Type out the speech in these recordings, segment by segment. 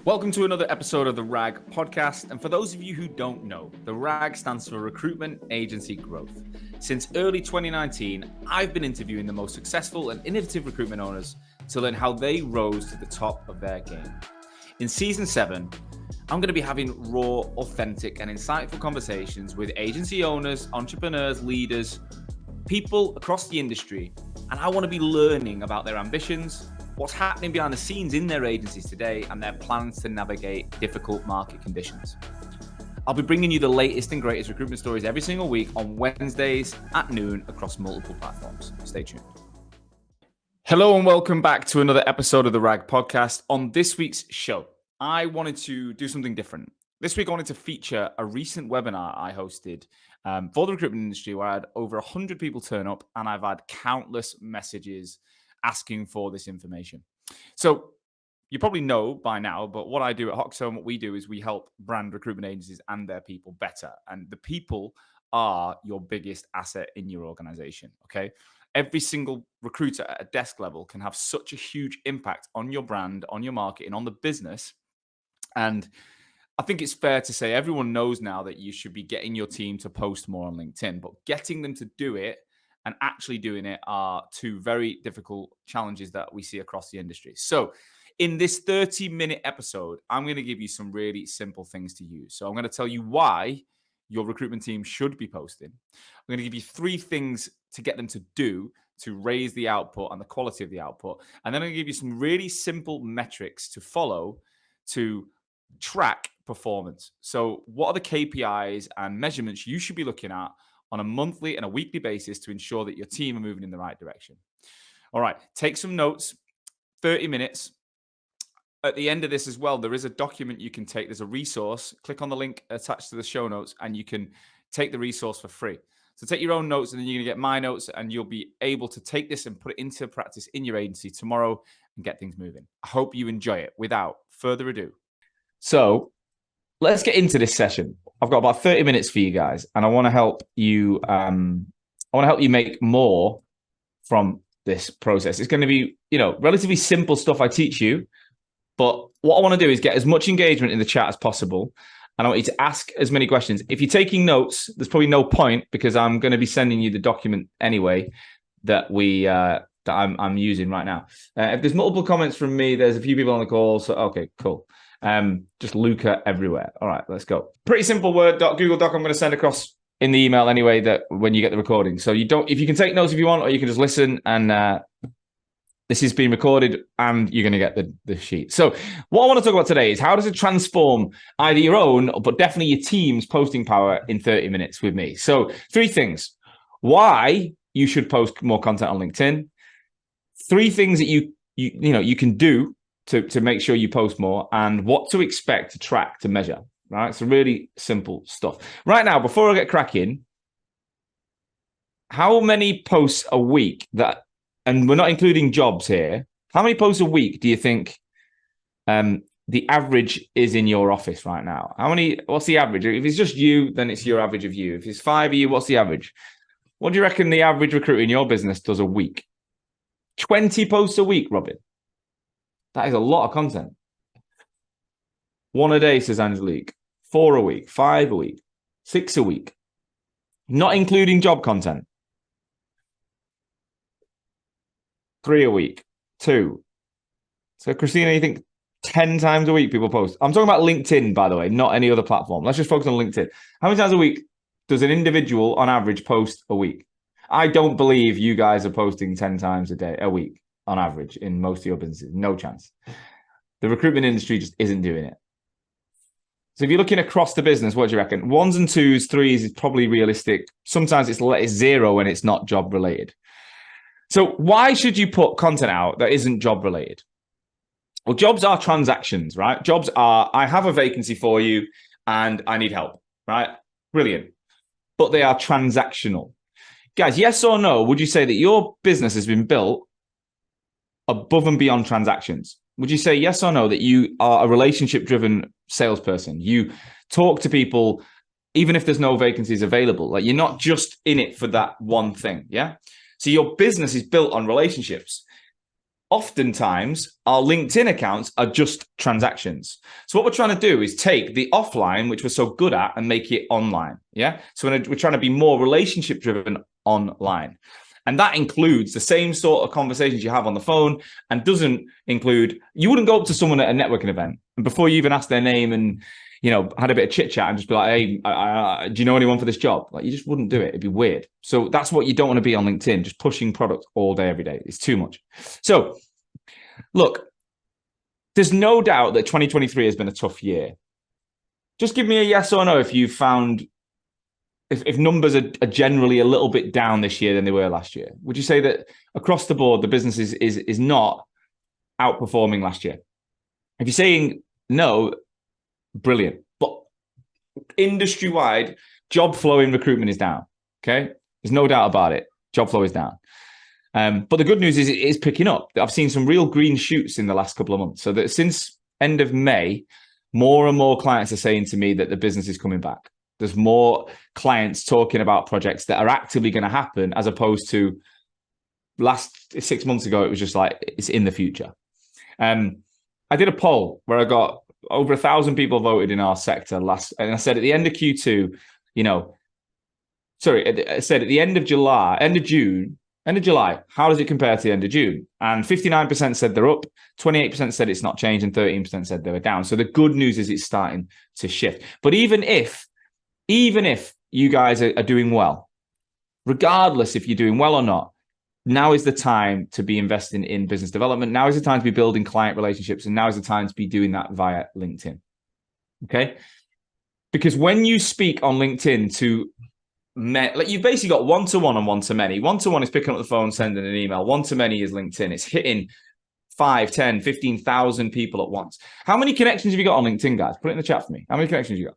Welcome to another episode of the RAG podcast. And for those of you who don't know, the RAG stands for Recruitment Agency Growth. Since early 2019, I've been interviewing the most successful and innovative recruitment owners to learn how they rose to the top of their game. In season 7, I'm going to be having raw, authentic, and insightful conversations with agency owners, entrepreneurs, leaders, people across the industry. And I want to be learning about their ambitions, what's happening behind the scenes in their agencies today, and their plans to navigate difficult market conditions. I'll be bringing you the latest and greatest recruitment stories every single week on Wednesdays at noon across multiple platforms. Stay tuned. Hello and welcome back to another episode of the RAG podcast. On this week's show, I wanted to do something different. This week, I wanted to feature a recent webinar I hosted for the recruitment industry where I had over 100 people turn up, and I've had countless messages asking for this information. So you probably know by now, but what I do at Hoxo and what we do is we help brand recruitment agencies and their people better. And the people are your biggest asset in your organization, okay? Every single recruiter at a desk level can have such a huge impact on your brand, on your marketing, on the business. And I think it's fair to say everyone knows now that you should be getting your team to post more on LinkedIn, but getting them to do it and actually doing it are two very difficult challenges that we see across the industry. So in this 30-minute episode, I'm going to give you some really simple things to use. So I'm going to tell you why your recruitment team should be posting. I'm going to give you 3 things to get them to do to raise the output and the quality of the output. And then I'm going to give you some really simple metrics to follow to track performance. So what are the KPIs and measurements you should be looking at on a monthly and a weekly basis to ensure that your team are moving in the right direction? All right, take some notes, 30 minutes. At the end of this as well, there is a document you can take. There's a resource. Click on the link attached to the show notes and you can take the resource for free. So take your own notes and then you're going to get my notes and you'll be able to take this and put it into practice in your agency tomorrow and get things moving. I hope you enjoy it. Without further ado. So let's get into this session. I've got about 30 minutes for you guys, and I want to help you. I want to help you make more from this process. It's going to be, relatively simple stuff I teach you, but what I want to do is get as much engagement in the chat as possible, and I want you to ask as many questions. If you're taking notes, there's probably no point because I'm going to be sending you the document anyway that I'm using right now. If there's multiple comments from me, there's a few people on the call, so okay, cool. Just Luca everywhere. All right, let's go. Pretty simple Word doc, Google Doc. I'm going to send across in the email anyway that when you get the recording. So if you can take notes if you want, or you can just listen. And this is being recorded, and you're going to get the sheet. So what I want to talk about today is how does it transform either your own, but definitely your team's posting power in 30 minutes with me. So 3 things: why you should post more content on LinkedIn. 3 things that you can do to make sure you post more, and what to expect, to track, to measure, right? So really simple stuff. Right now, before I get cracking, how many posts a week and we're not including jobs here, how many posts a week do you think the average is in your office right now? What's the average? If it's just you, then it's your average of you. If it's 5 of you, what's the average? What do you reckon the average recruiter in your business does a week? 20 posts a week, Robin. That is a lot of content. 1 a day, says Angelique. 4 a week, 5 a week, 6 a week. Not including job content. 3 a week, 2. So Christina, you think 10 times a week people post? I'm talking about LinkedIn, by the way, not any other platform. Let's just focus on LinkedIn. How many times a week does an individual on average post a week? I don't believe you guys are posting 10 times a week. On average in most of your businesses. No chance. The recruitment industry just isn't doing it. So if you're looking across the business, what do you reckon? 1s and 2s, 3s is probably realistic. Sometimes it's 0 when it's not job related. So why should you put content out that isn't job related? Well, jobs are transactions, right? Jobs are, I have a vacancy for you and I need help, right? Brilliant. But they are transactional. Guys, yes or no, would you say that your business has been built above and beyond transactions? Would you say yes or no that you are a relationship-driven salesperson? You talk to people even if there's no vacancies available. Like, you're not just in it for that one thing, yeah? So your business is built on relationships. oftentimes our LinkedIn accounts are just transactions. So what we're trying to do is take the offline, which we're so good at, and make it online. Yeah. So we're trying to be more relationship driven online. And that includes the same sort of conversations you have on the phone, and doesn't include, you wouldn't go up to someone at a networking event and before you even ask their name and, had a bit of chit chat and just be like, hey, do you know anyone for this job? Like, you just wouldn't do it. It'd be weird. So that's what you don't want to be on LinkedIn, just pushing product all day, every day. It's too much. So look, there's no doubt that 2023 has been a tough year. Just give me a yes or no if you found, if numbers are generally a little bit down this year than they were last year. Would you say that across the board, the business is not outperforming last year? If you're saying no, brilliant. But industry-wide, job flow in recruitment is down. Okay, there's no doubt about it. Job flow is down. But the good news is it is picking up. I've seen some real green shoots in the last couple of months. So that since end of May, more and more clients are saying to me that the business is coming back. There's more clients talking about projects that are actively going to happen, as opposed to last 6 months ago, it was just like, it's in the future. I did a poll where I got over 1,000 people voted in our sector and I said at the end of Q2, I said at the end of July, end of July, how does it compare to the end of June? And 59% said they're up, 28% said it's not changed, and 13% said they were down. So the good news is it's starting to shift. But even if you guys are doing well, regardless if you're doing well or not, now is the time to be investing in business development. Now is the time to be building client relationships. And now is the time to be doing that via LinkedIn. Okay? Because when you speak on LinkedIn to like, you've basically got one-to-one and one-to-many. One-to-one is picking up the phone, sending an email. One-to-many is LinkedIn. It's hitting 5, 10, 15,000 people at once. How many connections have you got on LinkedIn, guys? Put it in the chat for me. How many connections have you got?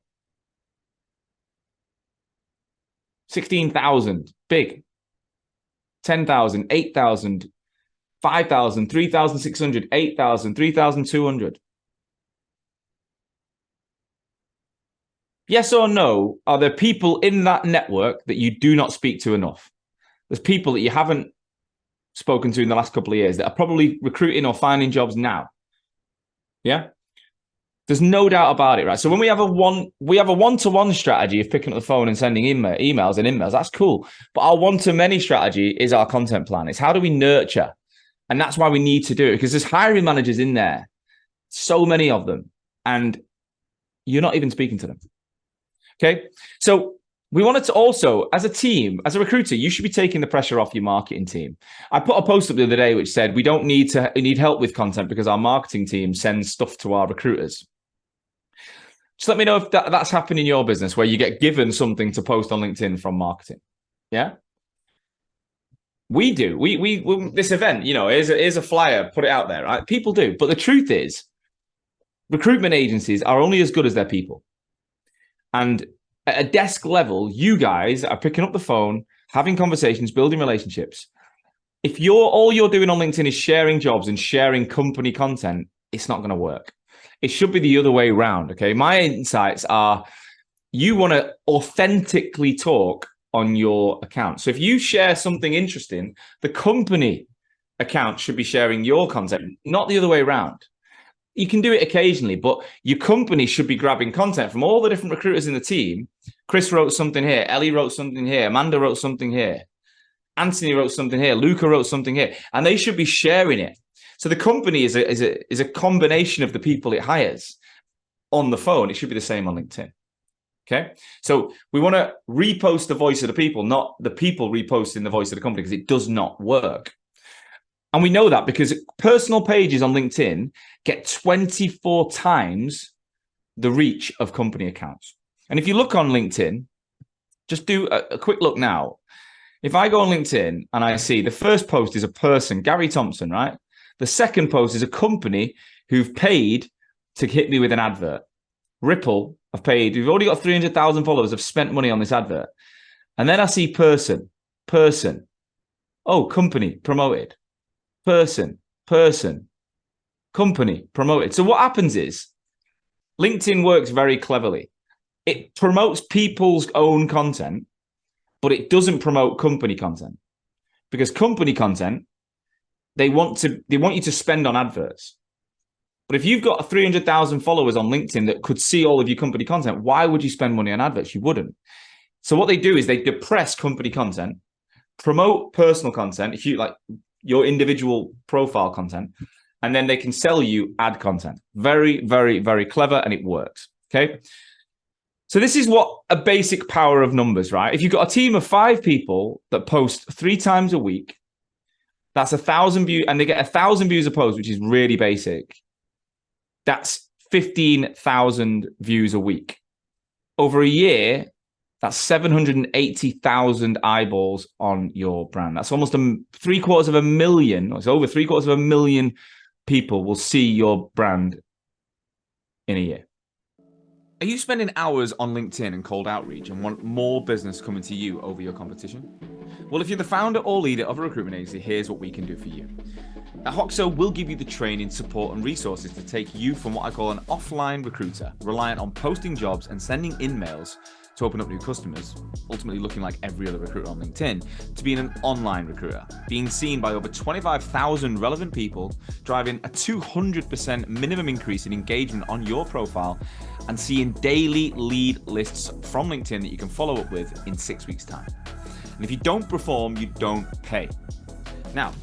16,000. Big. 10,000, 8,000, 5,000, 3,600, 8,000, 3,200. Yes or no, are there people in that network that you do not speak to enough? There's people that you haven't spoken to in the last couple of years that are probably recruiting or finding jobs now. Yeah? There's no doubt about it, right? So when we have a one-to-one strategy of picking up the phone and sending emails, that's cool. But our one-to-many strategy is our content plan. It's how do we nurture? And that's why we need to do it, because there's hiring managers in there, so many of them, and you're not even speaking to them. Okay? So we wanted to also, as a team, as a recruiter, you should be taking the pressure off your marketing team. I put a post up the other day which said, we need help with content because our marketing team sends stuff to our recruiters. Just let me know if that's happened in your business, where you get given something to post on LinkedIn from marketing. Yeah, we do. We this event, here's a flyer, put it out there, right? People do, but the truth is, recruitment agencies are only as good as their people. And at a desk level, you guys are picking up the phone, having conversations, building relationships. If all you're doing on LinkedIn is sharing jobs and sharing company content, it's not going to work. It should be the other way around, okay? My insights are, you want to authentically talk on your account. So if you share something interesting, the company account should be sharing your content, not the other way around. You can do it occasionally, but your company should be grabbing content from all the different recruiters in the team. Chris wrote something here. Ellie wrote something here. Amanda wrote something here. Anthony wrote something here. Luca wrote something here. And they should be sharing it. So the company is a combination of the people it hires on the phone. It should be the same on LinkedIn. Okay. So we want to repost the voice of the people, not the people reposting the voice of the company, because it does not work. And we know that because personal pages on LinkedIn get 24 times the reach of company accounts. And if you look on LinkedIn, just do a quick look now. If I go on LinkedIn and I see the first post is a person, Gary Thompson, right? The second post is a company who've paid to hit me with an advert. Ripple have paid. We've already got 300,000 followers. Have spent money on this advert. And then I see person. Oh, company promoted. Person. Company promoted. So what happens is LinkedIn works very cleverly. It promotes people's own content, but it doesn't promote company content, because company content, they want you to spend on adverts. But if you've got 300,000 followers on LinkedIn that could see all of your company content, why would you spend money on adverts? You wouldn't. So what they do is they depress company content, promote personal content, if you like your individual profile content, and then they can sell you ad content. Very, very, very clever, and it works. Okay. So this is what a basic power of numbers, right? If you've got a team of 5 people that post 3 times a week, that's 1,000 views, and they get 1,000 views a post, which is really basic. That's 15,000 views a week. Over a year, that's 780,000 eyeballs on your brand. That's almost 750,000. It's over 750,000 people will see your brand in a year. Are you spending hours on LinkedIn and cold outreach and want more business coming to you over your competition? Well, if you're the founder or leader of a recruitment agency, here's what we can do for you. At Hoxo, we'll give you the training, support, and resources to take you from what I call an offline recruiter, reliant on posting jobs and sending in-mails to open up new customers, ultimately looking like every other recruiter on LinkedIn, to being an online recruiter, being seen by over 25,000 relevant people, driving a 200% minimum increase in engagement on your profile, and seeing daily lead lists from LinkedIn that you can follow up with in 6 weeks' time. And if you don't perform, you don't pay. Now,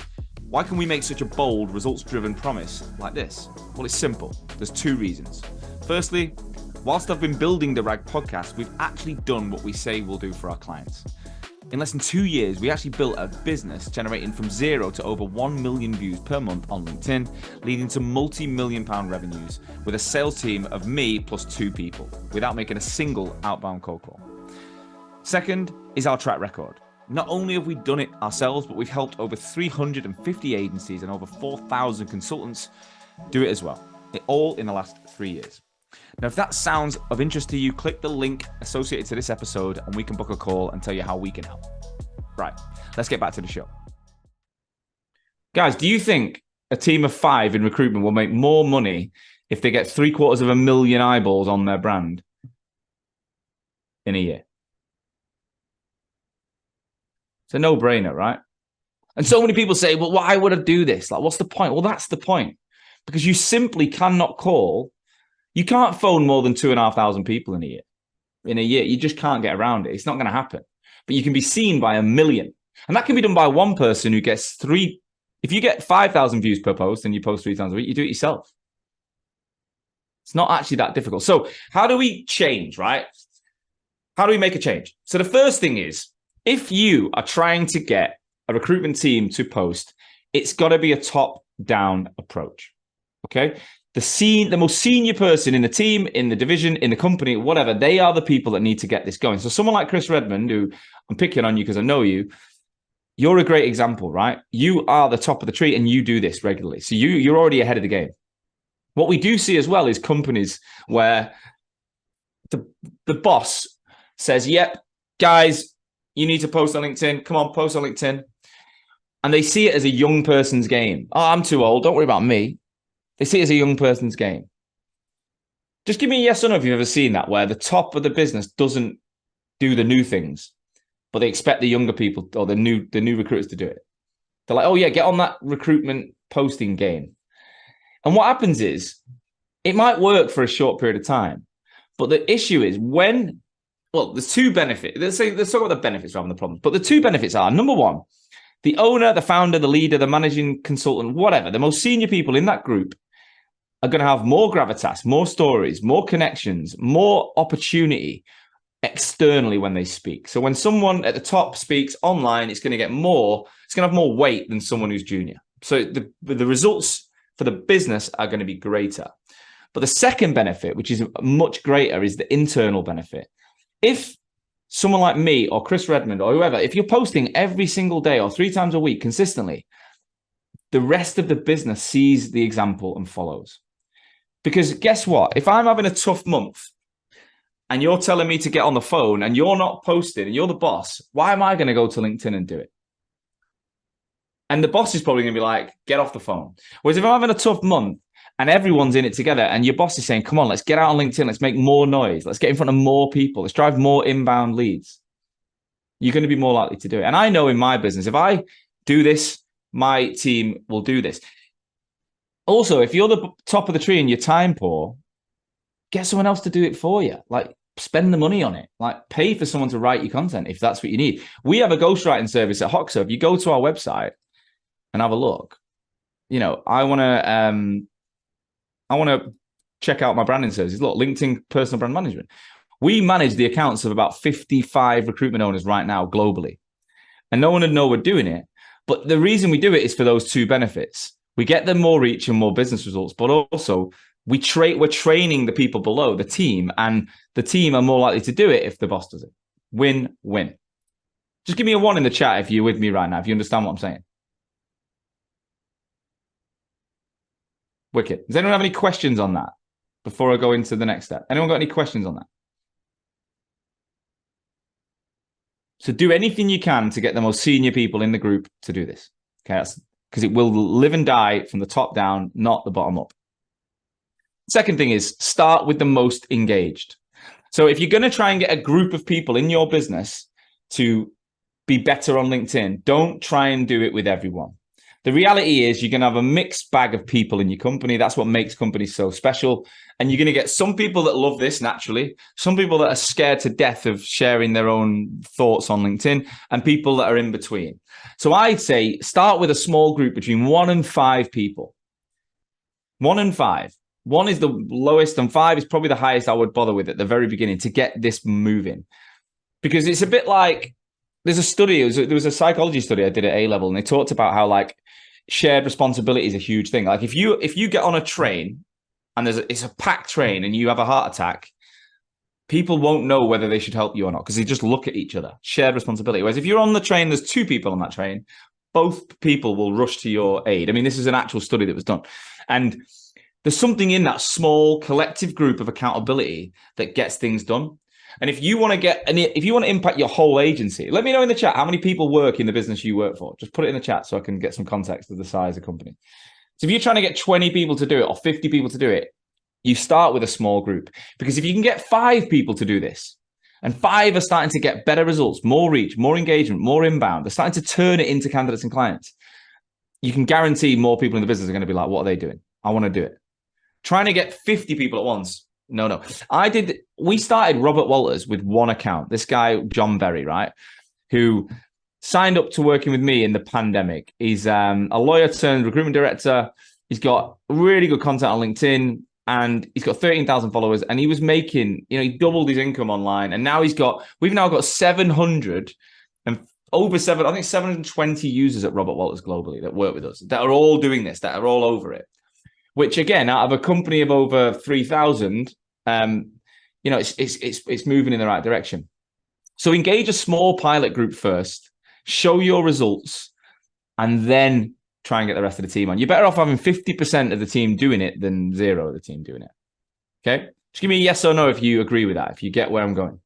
why can we make such a bold, results-driven promise like this? Well, it's simple. There's 2 reasons. Firstly, whilst I've been building the RAG podcast, we've actually done what we say we'll do for our clients. In less than 2 years, we actually built a business generating from 0 to over 1 million views per month on LinkedIn, leading to multi-million-pound revenues with a sales team of me plus 2 people, without making a single outbound cold call. Second is our track record. Not only have we done it ourselves, but we've helped over 350 agencies and over 4,000 consultants do it as well. It all in the last 3 years. Now, if that sounds of interest to you, click the link associated to this episode and we can book a call and tell you how we can help. Right, let's get back to the show. Guys, do you think a team of 5 in recruitment will make more money if they get 750,000 eyeballs on their brand in a year? It's a no-brainer, right? And so many people say, well, why would I do this? Like, what's the point? Well, that's the point. Because you simply cannot you can't phone more than 2,500 people in a year. In a year, you just can't get around it. It's not going to happen. But you can be seen by 1 million. And that can be done by one person who gets 3. If you get 5,000 views per post and you post 3 times a week, you do it yourself. It's not actually that difficult. So how do we change, right? How do we make a change? So the first thing is, if you are trying to get a recruitment team to post, it's got to be a top-down approach, okay? The most senior person in the team, in the division, in the company, whatever, they are the people that need to get this going. So someone like Chris Redmond, who I'm picking on you because I know you're a great example, right? You are the top of the tree and you do this regularly. So you're already ahead of the game. What we do see as well is companies where the boss says, yep, guys, you need to post on LinkedIn. Come on, post on LinkedIn. And they see it as a young person's game. Oh, I'm too old. Don't worry about me. They see it as a young person's game. Just give me a yes or no if you've ever seen that, where the top of the business doesn't do the new things, but they expect the younger people or the new recruiters to do it. They're like, oh yeah, get on that recruitment posting game. And what happens is, it might work for a short period of time, but the issue is there's 2 benefits. Let's talk about the benefits rather than the problems. But the 2 benefits are, number 1, the owner, the founder, the leader, the managing consultant, whatever, the most senior people in that group are going to have more gravitas, more stories, more connections, more opportunity externally when they speak. So when someone at the top speaks online, it's going to have more weight than someone who's junior. So the results for the business are going to be greater. But the second benefit, which is much greater, is the internal benefit. If someone like me or Chris Redmond or whoever, if you're posting every single day or 3 times a week consistently, the rest of the business sees the example and follows. Because guess what? If I'm having a tough month and you're telling me to get on the phone and you're not posting and you're the boss, why am I going to go to LinkedIn and do it? And the boss is probably going to be like, get off the phone. Whereas if I'm having a tough month and everyone's in it together and your boss is saying, come on, let's get out on LinkedIn. Let's make more noise. Let's get in front of more people. Let's drive more inbound leads. You're going to be more likely to do it. And I know in my business, if I do this my team will do this. Also, if you're the top of the tree and you're time poor, get someone else to do it for you. Like, spend the money on it. Like, pay for someone to write your content if that's what you need. We have a ghostwriting service at Hoxo. If you go to our website and have a look, you know, I want to check out my branding services. Look, LinkedIn personal brand management. We manage the accounts of about 55 recruitment owners right now globally. And no one would know we're doing it. But the reason we do it is for those two benefits. We get them more reach and more business results, but also we're training the people below, the team, and the team are more likely to do it if the boss does it. Win-win. Just give me a 1 in the chat if you're with me right now, if you understand what I'm saying. Wicked. Does anyone have any questions on that before I go into the next step? Anyone got any questions on that? So do anything you can to get the most senior people in the group to do this. Okay, that's because it will live and die from the top down, not the bottom up. Second thing is start with the most engaged. So if you're going to try and get a group of people in your business to be better on LinkedIn, don't try and do it with everyone. The reality is you're going to have a mixed bag of people in your company. That's what makes companies so special. And you're going to get some people that love this naturally, some people that are scared to death of sharing their own thoughts on LinkedIn, and people that are in between. So I'd say start with a small group between 1 and 5 people. 1 and 5. 1 is the lowest and 5 is probably the highest I would bother with at the very beginning to get this moving. Because it's a bit like, there's a study, there was a psychology study I did at A-level, and they talked about how like shared responsibility is a huge thing. Like if you get on a train and it's a packed train and you have a heart attack, people won't know whether they should help you or not because they just look at each other. Shared responsibility. Whereas if you're on the train, there's 2 people on that train, both people will rush to your aid. I mean, this is an actual study that was done. And there's something in that small collective group of accountability that gets things done. And if you want to impact your whole agency, let me know in the chat how many people work in the business you work for. Just put it in the chat so I can get some context of the size of the company. So if you're trying to get 20 people to do it or 50 people to do it, you start with a small group. Because if you can get 5 people to do this, and 5 are starting to get better results, more reach, more engagement, more inbound, they're starting to turn it into candidates and clients, you can guarantee more people in the business are going to be like, what are they doing? I want to do it. Trying to get 50 people at once. No. We started Robert Walters with 1 account. This guy, John Berry, right? Who signed up to working with me in the pandemic. He's a lawyer turned recruitment director. He's got really good content on LinkedIn and he's got 13,000 followers and he was making, he doubled his income online. And now we've now got 700 and over 720 users at Robert Walters globally that work with us that are all doing this, that are all over it. Which again, out of a company of over 3,000, it's moving in the right direction. So engage a small pilot group first, show your results, and then try and get the rest of the team on. You're better off having 50% of the team doing it than 0 of the team doing it. Okay? Just give me a yes or no if you agree with that, if you get where I'm going.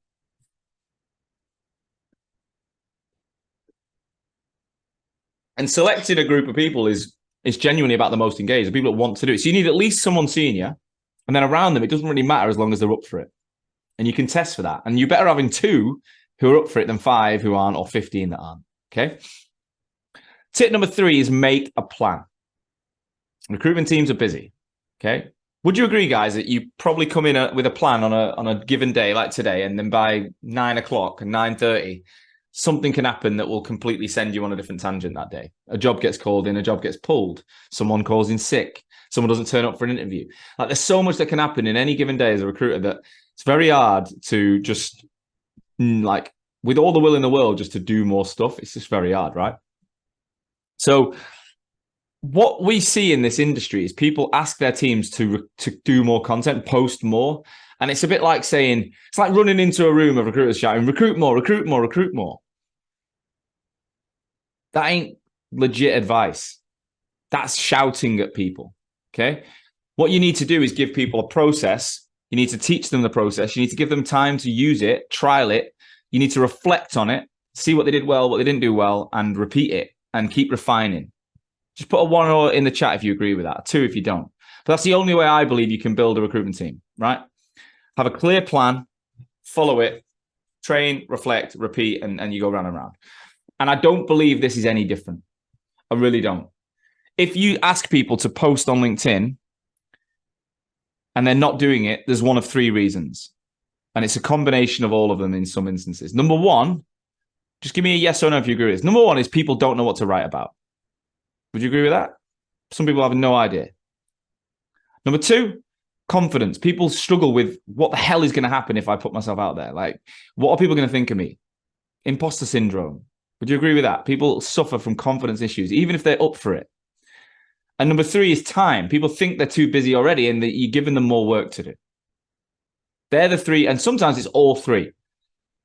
And selecting a group of people is genuinely about the most engaged, the people that want to do it. So you need at least someone senior, and then around them, it doesn't really matter as long as they're up for it. And you can test for that. And you're better having 2 who are up for it than 5 who aren't, or 15 that aren't. Okay. Tip number 3 is make a plan. Recruitment teams are busy. Okay. Would you agree, guys, that you probably come in with a plan on a given day like today, and then by 9 o'clock and 9:30, something can happen that will completely send you on a different tangent that day. A job gets called in, a job gets pulled, someone calls in sick, someone doesn't turn up for an interview. Like there's so much that can happen in any given day as a recruiter that it's very hard to just like with all the will in the world just to do more stuff. It's just very hard, right? So what we see in this industry is people ask their teams to do more content, post more. And it's a bit like saying, it's like running into a room of recruiters shouting, recruit more, recruit more, recruit more. That ain't legit advice. That's shouting at people, okay? What you need to do is give people a process. You need to teach them the process. You need to give them time to use it, trial it. You need to reflect on it, see what they did well, what they didn't do well, and repeat it and keep refining. Just put a 1 in the chat if you agree with that, a 2 if you don't. But that's the only way I believe you can build a recruitment team, right? Have a clear plan, follow it, train, reflect, repeat, and you go round and round. And I don't believe this is any different. I really don't. If you ask people to post on LinkedIn and they're not doing it, there's one of three reasons. And it's a combination of all of them in some instances. Number one, just give me a yes or no if you agree with this. Number one is people don't know what to write about. Would you agree with that? Some people have no idea. Number two, confidence. People struggle with what the hell is going to happen if I put myself out there. Like, what are people going to think of me? Imposter syndrome. Would you agree with that? People suffer from confidence issues, even if they're up for it. And number three is time. People think they're too busy already and that you're giving them more work to do. They're the three. And sometimes it's all three.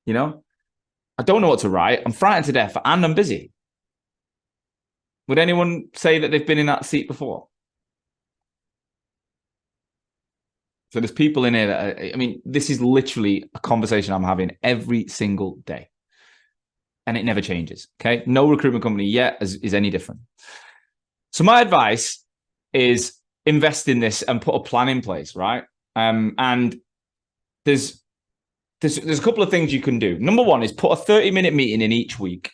You know, I don't know what to write. I'm frightened to death and I'm busy. Would anyone say that they've been in that seat before? So there's people in here that, I mean, this is literally a conversation I'm having every single day. And it never changes, okay? No recruitment company yet is any different. So my advice is invest in this and put a plan in place, right? And there's a couple of things you can do. Number one is put a 30-minute meeting in each week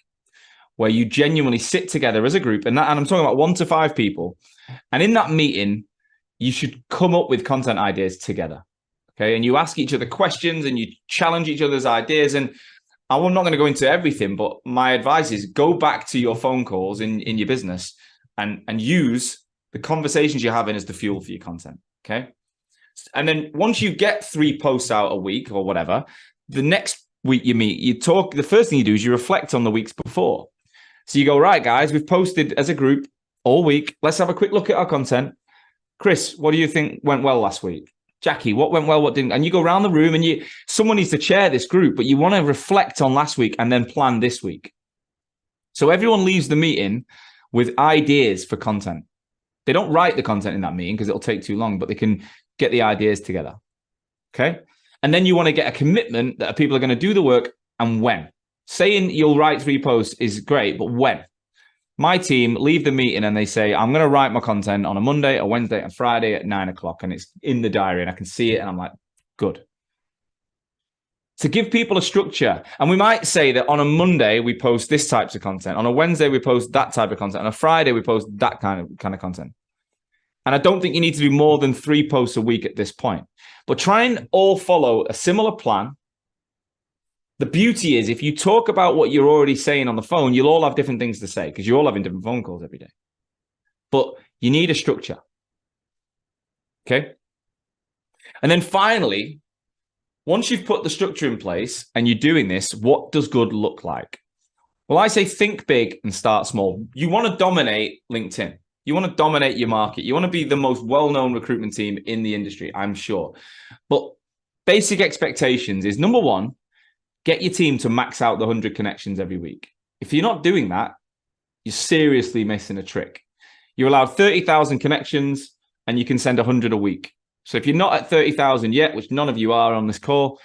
where you genuinely sit together as a group, and I'm talking about 1 to 5 people. And in that meeting, you should come up with content ideas together, okay? And you ask each other questions and you challenge each other's ideas. And I'm not going to go into everything, but my advice is go back to your phone calls in your business and use the conversations you're having as the fuel for your content, okay? And then once you get 3 posts out a week or whatever, the next week you meet, you talk, the first thing you do is you reflect on the weeks before. So you go, right, guys, we've posted as a group all week. Let's have a quick look at our content. Chris, what do you think went well last week? Jackie, what went well, what didn't? And you go around the room and someone needs to chair this group, but you want to reflect on last week and then plan this week. So everyone leaves the meeting with ideas for content. They don't write the content in that meeting because it'll take too long, but they can get the ideas together. Okay. And then you want to get a commitment that people are going to do the work and when. Saying you'll write 3 posts is great, but when? My team leave the meeting and they say, I'm going to write my content on a Monday, a Wednesday, and Friday at 9 o'clock. And it's in the diary and I can see it. And I'm like, good. To give people a structure. And we might say that on a Monday, we post this types of content. On a Wednesday, we post that type of content. On a Friday, we post that kind of content. And I don't think you need to do more than 3 posts a week at this point. But try and all follow a similar plan. The beauty is if you talk about what you're already saying on the phone, you'll all have different things to say because you're all having different phone calls every day. But you need a structure. Okay? And then finally, once you've put the structure in place and you're doing this, what does good look like? Well, I say think big and start small. You want to dominate LinkedIn. You want to dominate your market. You want to be the most well-known recruitment team in the industry, I'm sure. But basic expectations is, number one, get your team to max out the 100 connections every week. If you're not doing that, you're seriously missing a trick. You're allowed 30,000 connections and you can send 100 a week. So if you're not at 30,000 yet, which none of you are on this call,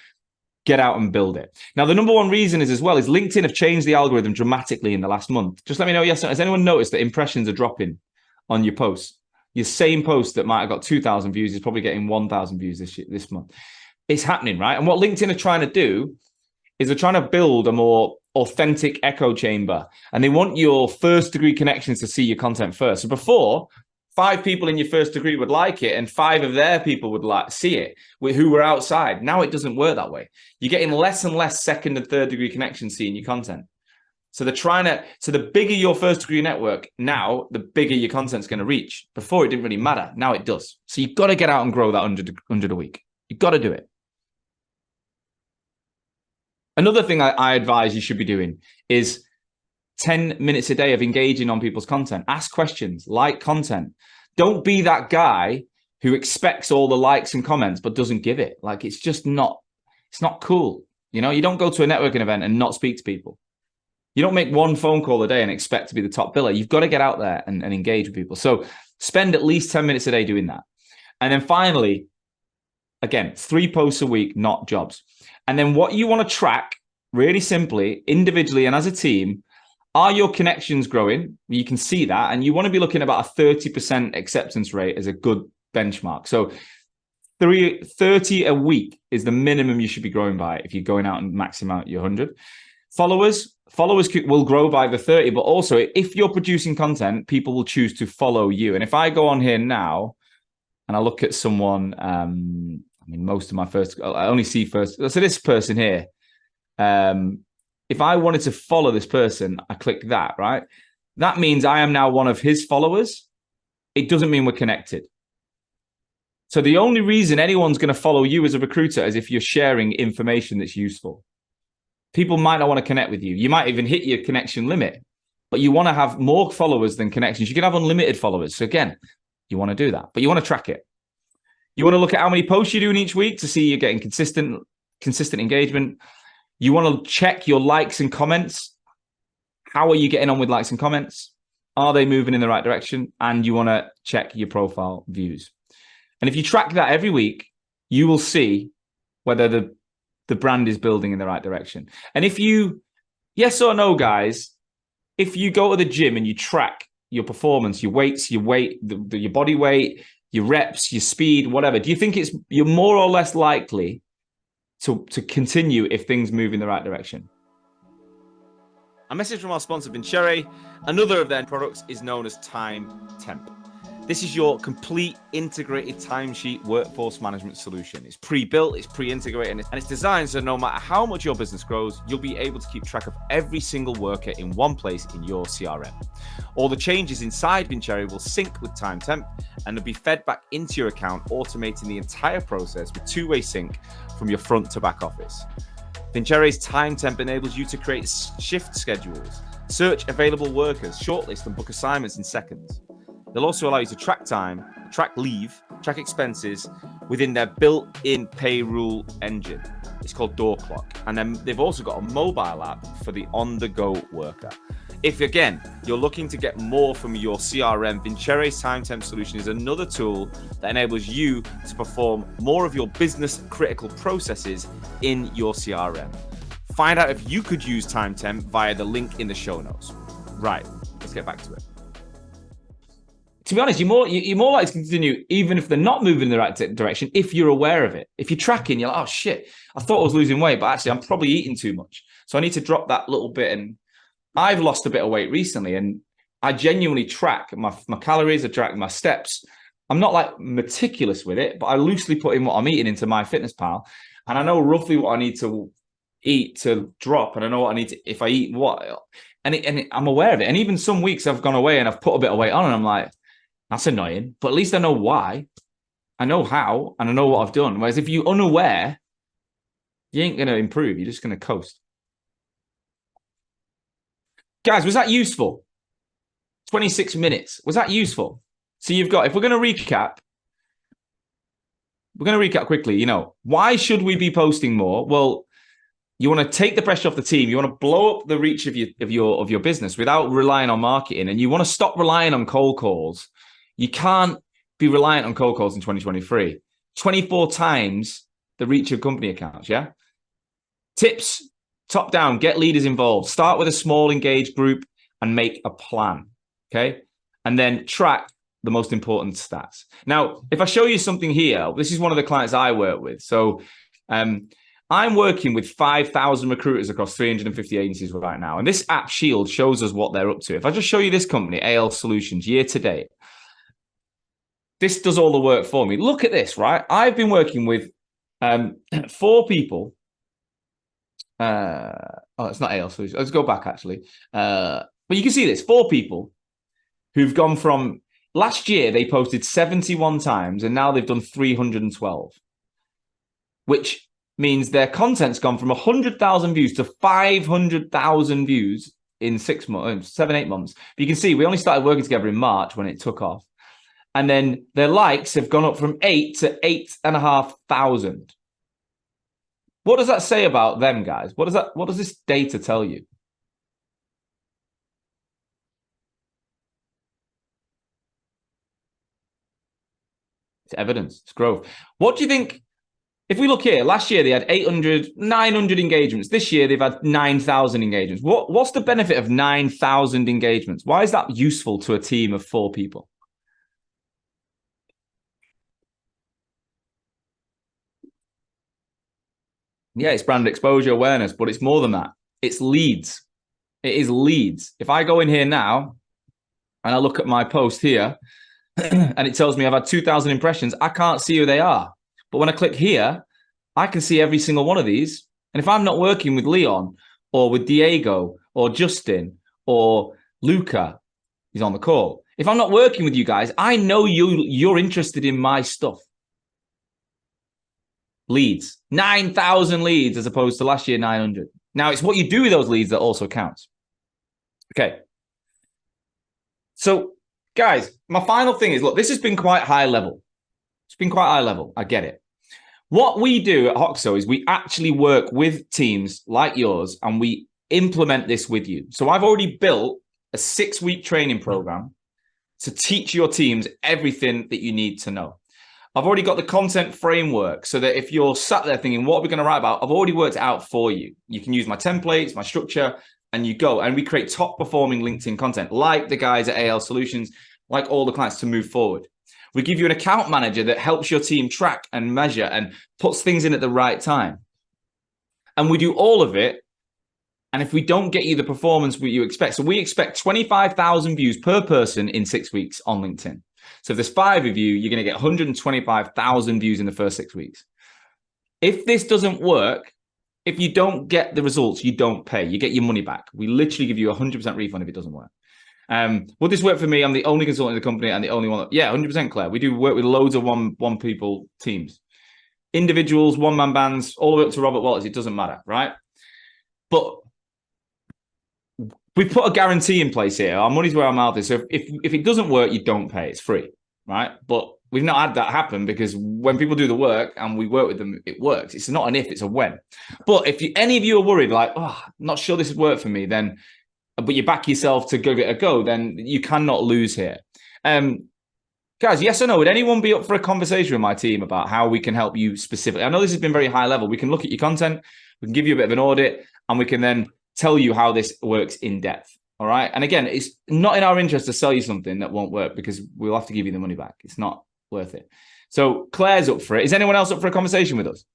get out and build it. Now, the number one reason is LinkedIn have changed the algorithm dramatically in the last month. Just let me know, yes, has anyone noticed that impressions are dropping on your posts? Your same post that might have got 2,000 views is probably getting 1,000 views this month. It's happening, right? And what LinkedIn are trying to do is they're trying to build a more authentic echo chamber. And they want your first degree connections to see your content first. So before, 5 people in your first degree would like it and 5 of their people would see it who were outside. Now it doesn't work that way. You're getting less and less second and third degree connections seeing your content. So they're trying to, so the bigger your first degree network, now the bigger your content's going to reach. Before it didn't really matter. Now it does. So you've got to get out and grow that 100 a week. You've got to do it. Another thing I advise you should be doing is 10 minutes a day of engaging on people's content. Ask questions, like content. Don't be that guy who expects all the likes and comments, but doesn't give it. Like, it's just not, it's not cool. You know, you don't go to a networking event and not speak to people. You don't make 1 phone call a day and expect to be the top biller. You've got to get out there and engage with people. So spend at least 10 minutes a day doing that. And then finally, again, 3 posts a week, not jobs. And then what you want to track really simply, individually and as a team, are your connections growing? You can see that. And you want to be looking at about a 30% acceptance rate as a good benchmark. So 30 a week is the minimum you should be growing by if you're going out and maxing out your 100. Followers, followers will grow by the 30, but also if you're producing content, people will choose to follow you. And if I go on here now and I look at someone, I mean, most of my first, I only see first. So this person here, if I wanted to follow this person, I click that, right? That means I am now one of his followers. It doesn't mean we're connected. So the only reason anyone's going to follow you as a recruiter is if you're sharing information that's useful. People might not want to connect with you. You might even hit your connection limit, but you want to have more followers than connections. You can have unlimited followers. So again, you want to do that, but you want to track it. You want to look at how many posts you're doing each week to see you're getting consistent engagement. You want to check your likes and comments. How are you getting on with likes and comments? Are they moving in the right direction? And you want to check your profile views. And if you track that every week, you will see whether the brand is building in the right direction. And if you, yes or no, guys, if you go to the gym and you track your performance, your weights, your weight, your body weight, your reps, your speed, whatever, do you think you're more or less likely to continue if things move in the right direction? A message from our sponsor, Vincere. Another of their products is known as Time Temp. This is your complete integrated timesheet workforce management solution. It's pre-built, it's pre-integrated, and it's designed so no matter how much your business grows, you'll be able to keep track of every single worker in one place in your CRM. All the changes inside Vincere will sync with Time Temp and they'll be fed back into your account, automating the entire process with two-way sync from your front to back office. Vincere's Time Temp enables you to create shift schedules, search available workers, shortlist and book assignments in seconds. They'll also allow you to track time, track leave, track expenses within their built-in payroll engine. It's called Door Clock. And then they've also got a mobile app for the on-the-go worker. If, again, you're looking to get more from your CRM, Vincere's Time Temp solution is another tool that enables you to perform more of your business-critical processes in your CRM. Find out if you could use Time Temp via the link in the show notes. Right, let's get back to it. To be honest, you're more likely to continue even if they're not moving in the right direction, if you're aware of it. If you're tracking, you're like, oh shit, I thought I was losing weight, but actually I'm probably eating too much. So I need to drop that little bit. And I've lost a bit of weight recently and I genuinely track my calories, I track my steps. I'm not like meticulous with it, but I loosely put in what I'm eating into MyFitnessPal. And I know roughly what I need to eat to drop. And I know what I need to, if I eat what, and I'm aware of it. And even some weeks I've gone away and I've put a bit of weight on and I'm like, that's annoying, but at least I know why, I know how, and I know what I've done. Whereas if you're unaware, you ain't going to improve. You're just going to coast. Guys, was that useful? 26 minutes. Was that useful? So you've got, if we're going to recap, quickly, why should we be posting more? Well, you want to take the pressure off the team. You want to blow up the reach of your business without relying on marketing. And you want to stop relying on cold calls. You can't be reliant on cold calls in 2023. 24 times the reach of company accounts, yeah? Tips, top down, get leaders involved. Start with a small engaged group and make a plan, okay? And then track the most important stats. Now, if I show you something here, this is one of the clients I work with. So I'm working with 5,000 recruiters across 350 agencies right now. And this app Shield shows us what they're up to. If I just show you this company, AL Solutions, year to date, this does all the work for me. Look at this, right? I've been working with 4 people. It's not AL Solutions. Let's go back, actually. But you can see this, 4 people who've gone from last year, they posted 71 times, and now they've done 312, which means their content's gone from 100,000 views to 500,000 views in 7, 8 months. But you can see we only started working together in March when it took off. And then their likes have gone up from 8 to 8,500. What does that say about them, guys? What does this data tell you? It's evidence, it's growth. What do you think? If we look here, last year they had 800, 900 engagements. This year they've had 9,000 engagements. What's the benefit of 9,000 engagements? Why is that useful to a team of 4 people? Yeah, it's brand exposure, awareness, but it's more than that. It's leads. It is leads. If I go in here now and I look at my post here and it tells me I've had 2,000 impressions, I can't see who they are. But when I click here, I can see every single one of these. And if I'm not working with Leon or with Diego or Justin or Luca, he's on the call. If I'm not working with you guys, I know you're interested in my stuff. Leads, 9,000 leads as opposed to last year, 900. Now, it's what you do with those leads that also counts. Okay. So, guys, my final thing is, look, this has been quite high level. It's been quite high level. I get it. What we do at Hoxo is we actually work with teams like yours and we implement this with you. So I've already built a 6-week training program to teach your teams everything that you need to know. I've already got the content framework so that if you're sat there thinking, what are we going to write about? I've already worked it out for you. You can use my templates, my structure, and you go. And we create top performing LinkedIn content like the guys at AL Solutions, like all the clients to move forward. We give you an account manager that helps your team track and measure and puts things in at the right time. And we do all of it. And if we don't get you the performance you expect, so we expect 25,000 views per person in 6 weeks on LinkedIn. So if there's 5 of you, you're going to get 125,000 views in the first 6 weeks. If this doesn't work, if you don't get the results, you don't pay. You get your money back. We literally give you a 100% refund if it doesn't work. Would this work for me? I'm the only consultant in the company and the only one. Yeah, 100% Claire. We do work with loads of one people teams, individuals, one-man bands, all the way up to Robert Wallace. It doesn't matter, right? But we put a guarantee in place here. Our money's where our mouth is. So if it doesn't work, you don't pay. It's free, right? But we've not had that happen because when people do the work and we work with them, it works. It's not an if, it's a when. But if any of you are worried, like, oh, I'm not sure this would work for me, then, but you back yourself to give it a go, then you cannot lose here. Guys, yes or no, would anyone be up for a conversation with my team about how we can help you specifically? I know this has been very high level. We can look at your content, we can give you a bit of an audit, and we can then tell you how this works in depth. All right. And again, it's not in our interest to sell you something that won't work because we'll have to give you the money back. It's not worth it. So Claire's up for it. Is anyone else up for a conversation with us?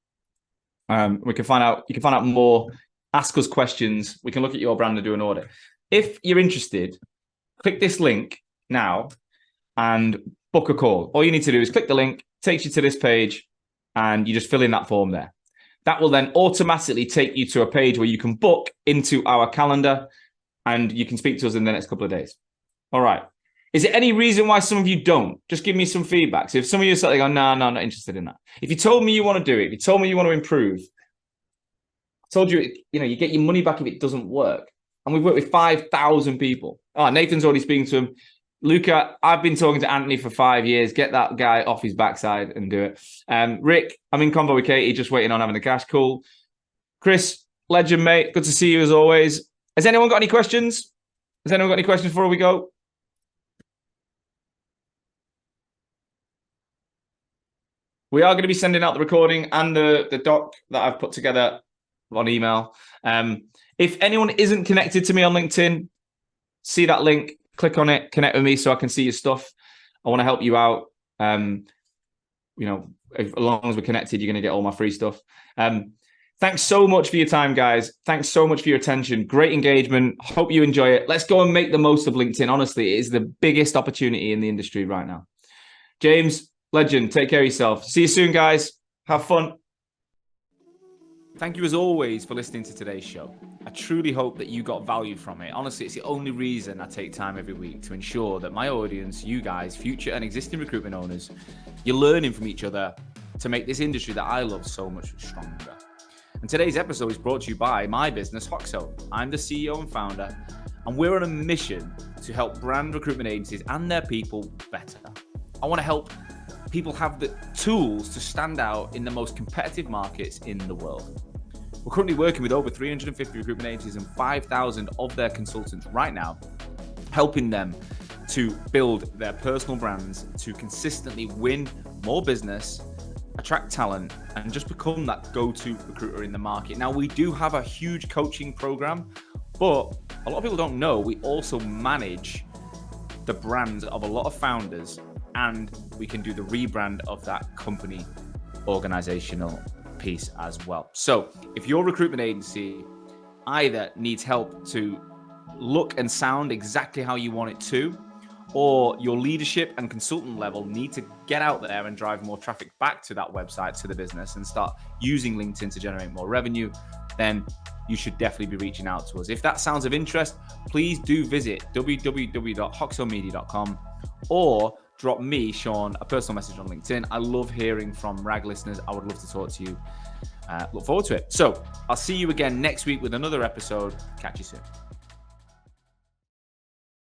We can find out. You can find out more. Ask us questions. We can look at your brand and do an audit. If you're interested, click this link now and book a call. All you need to do is click the link, takes you to this page, and you just fill in that form there. That will then automatically take you to a page where you can book into our calendar and you can speak to us in the next couple of days. All right. Is there any reason why some of you don't? Just give me some feedback. So if some of you are suddenly going, no, I'm not interested in that. If you told me you want to do it, if you told me you want to improve, I told you, you get your money back if it doesn't work. And we've worked with 5,000 people. Oh, Nathan's already speaking to him. Luca, I've been talking to Anthony for 5 years. Get that guy off his backside and do it. Rick, I'm in convo with Katie, just waiting on having the cash. Cool. Chris, legend, mate. Good to see you as always. Has anyone got any questions? Has anyone got any questions before we go? We are going to be sending out the recording and the doc that I've put together on email. If anyone isn't connected to me on LinkedIn, see that link. Click on it, connect with me so I can see your stuff. I want to help you out. As long as we're connected, you're going to get all my free stuff. Thanks so much for your time, guys. Thanks so much for your attention. Great engagement. Hope you enjoy it. Let's go and make the most of LinkedIn. Honestly, it is the biggest opportunity in the industry right now. James, legend, take care of yourself. See you soon, guys. Have fun. Thank you as always for listening to today's show. I truly hope that you got value from it. Honestly, it's the only reason I take time every week to ensure that my audience, you guys, future and existing recruitment owners, you're learning from each other to make this industry that I love so much stronger. And today's episode is brought to you by my business, Hoxo. I'm the CEO and founder, and we're on a mission to help brand recruitment agencies and their people better. I want to help people have the tools to stand out in the most competitive markets in the world. We're currently working with over 350 recruitment agencies and 5,000 of their consultants right now, helping them to build their personal brands, to consistently win more business, attract talent, and just become that go-to recruiter in the market. Now, we do have a huge coaching program, but a lot of people don't know we also manage the brands of a lot of founders, and we can do the rebrand of that company organizational piece as well. So if your recruitment agency either needs help to look and sound exactly how you want it to, or your leadership and consultant level need to get out there and drive more traffic back to that website, to the business, and start using LinkedIn to generate more revenue, then you should definitely be reaching out to us. If that sounds of interest, please do visit www.hoxomedia.com or drop me, Sean, a personal message on LinkedIn. I love hearing from RAG listeners. I would love to talk to you. Look forward to it. So I'll see you again next week with another episode. Catch you soon.